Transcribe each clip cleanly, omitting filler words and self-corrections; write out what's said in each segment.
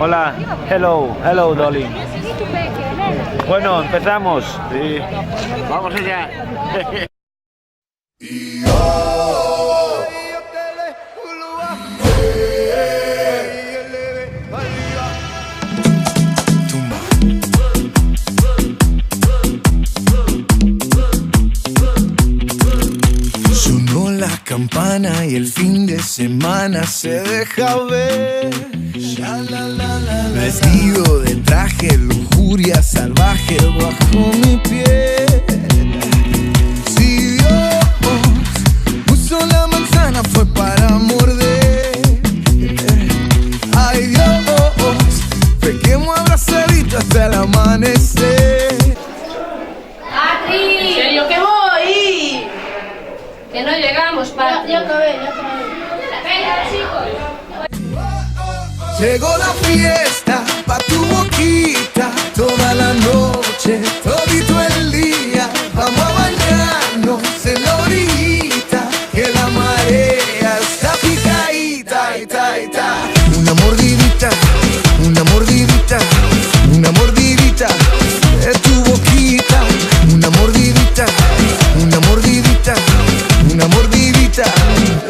Hola, hello, darling. Bueno, empezamos. Sí. Vamos allá. Sonó la campana y el fin de semana se deja ver. Vestido de traje, lujuria salvaje bajo mi piel. Si Dios puso la manzana fue para morder. Ay Dios, pequemos abrazadito hasta el amanecer. ¿En serio que voy? Que no llegamos, Pati. Ya acabé. Venga, chicos. Llegó la fiesta pa' tu boquita, toda la noche, todito el día. Vamos a bañarnos en la orillita, que la marea está picadita, Una mordidita, una mordidita, una mordidita de tu boquita. Una mordidita, una mordidita, una mordidita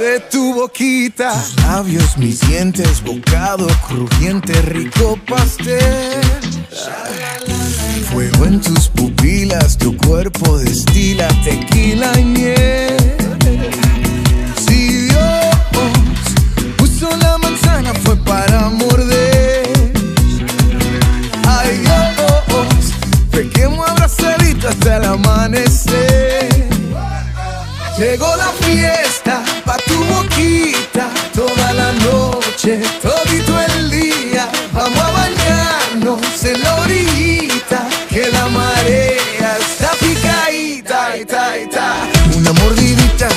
de tu boquita. Tus labios, mis dientes, bocado crujiente, rico pastel. Fuego en tus pupilas, tu cuerpo destila tequila y miel. Si Dios puso la manzana fue para morder. Ay Dios, pequemos abrazadito hasta el amanecer. Llegó la fiesta pa' tu boquita, toda la noche, todito el día. Vamos a bañarnos en la orillita, que la marea está picadita, Una mordidita,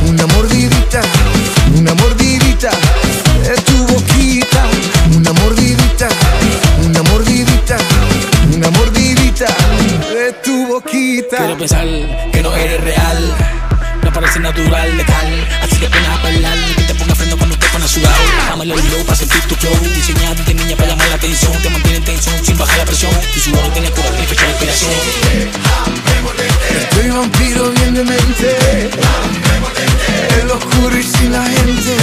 una mordidita, una mordidita de tu boquita. Una mordidita, una mordidita, una mordidita de tu boquita. Quiero pensar que no eres real, no parece natural, letal. Así que pones a bailar, que te ponga freno cuando te pones sudado. Dame el oído para sentir tu flow, diseñado de niña para llamar la atención. Te mantiene en tensión sin bajar la presión, tu sudor no tiene cura, tiene fecha de inspiración. Estoy vampiro bien de mente, el oscuro y sin la gente.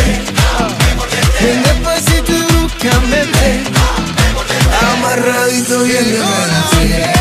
Bien despacito y bruscamente, amarradito bien de mente.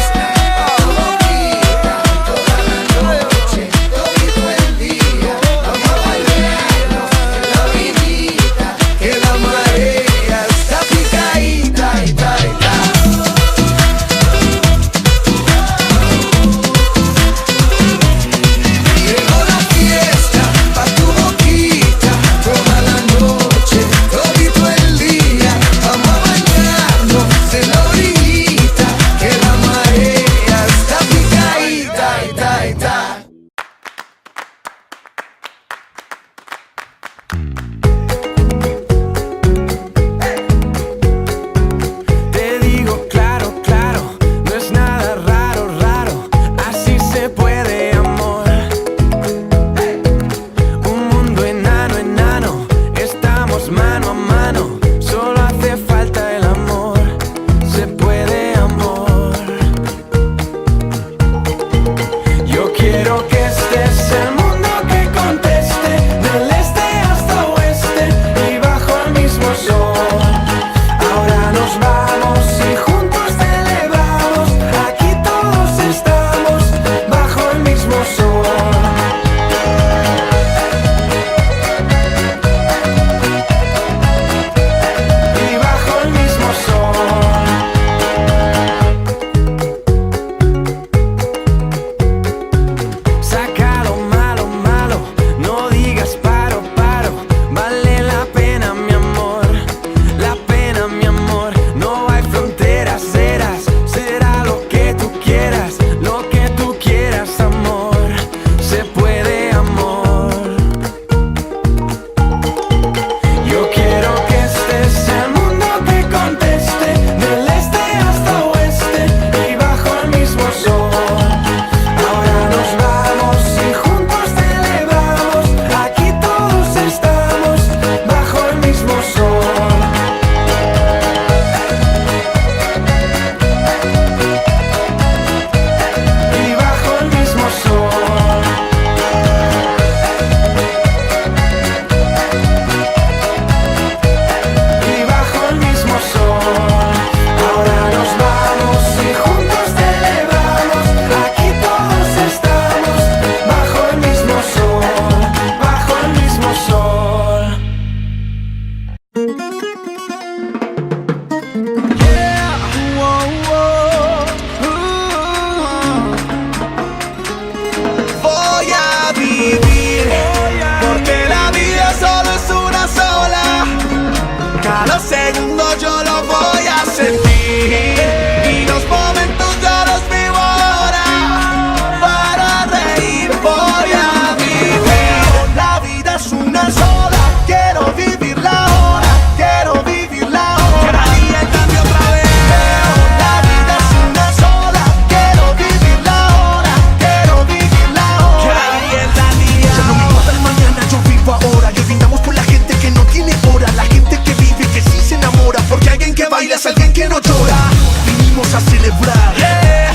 bailas alguien que no llora. Vinimos a celebrar,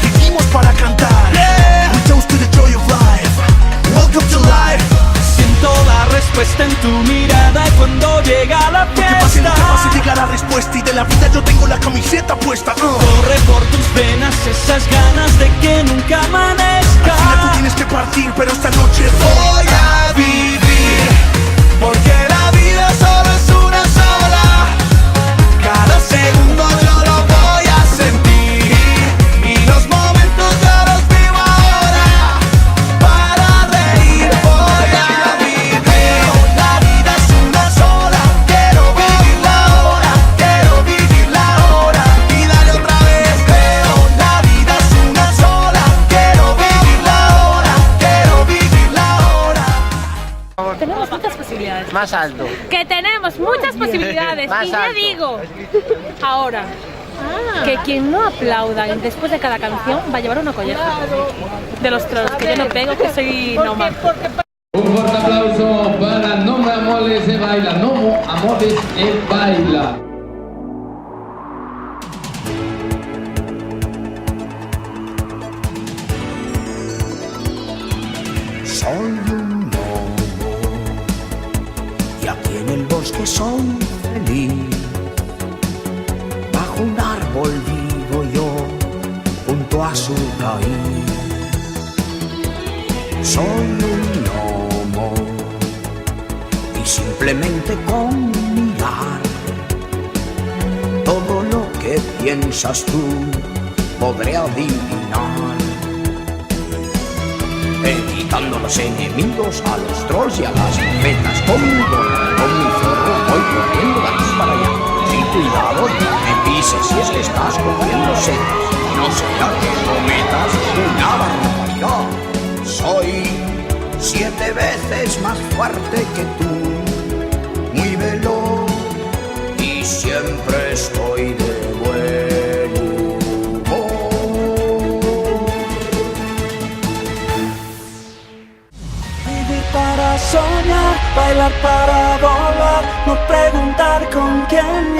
vivimos para cantar. We toast to the joy of life. Welcome to life. Siento la respuesta en tu mirada cuando llega la fiesta. Lo que pase llega la respuesta y de la vida yo tengo la camiseta puesta. Corre por tus venas esas ganas de que nunca amanezca. Al final tú tienes que partir, pero esta noche voy a vivir. Porque la vida solo es una sola. Cada segundo yo lo voy a sentir. Y los momentos yo los vivo ahora. Para reír voy a vivir. La vida es una sola. Quiero vivirla ahora. Quiero vivirla ahora. Y dale otra vez. La vida es una sola. Quiero vivirla ahora. Quiero vivirla ahora. Tenemos muchas posibilidades. Más alto. Que tenemos muchas posibilidades. Más Y ya alto. digo, ahora, que quien no aplauda después de cada canción va a llevar una colleja. De los trolls, que yo no pego, que soy nómada. Un fuerte aplauso para Nomo Amores e Baila. Nomo Amores e Baila. Soy un lobo y aquí en el bosque soy feliz. Bajo un árbol vivo yo, junto a su raíz. Soy un lobo y simplemente con mirar todo lo que piensas tú podré adivinar. Evitando los enemigos, a los trolls y a las metas. Con mi zorro voy corriendo de aquí para allá. Ten cuidado, no me pises si es que estás cogiendo setas. No sea que cometas una barbaridad. Soy 7 veces más fuerte que tú, muy veloz y siempre estoy de buen humor. Vivir para soñar, bailar para volar, no preguntar con quién,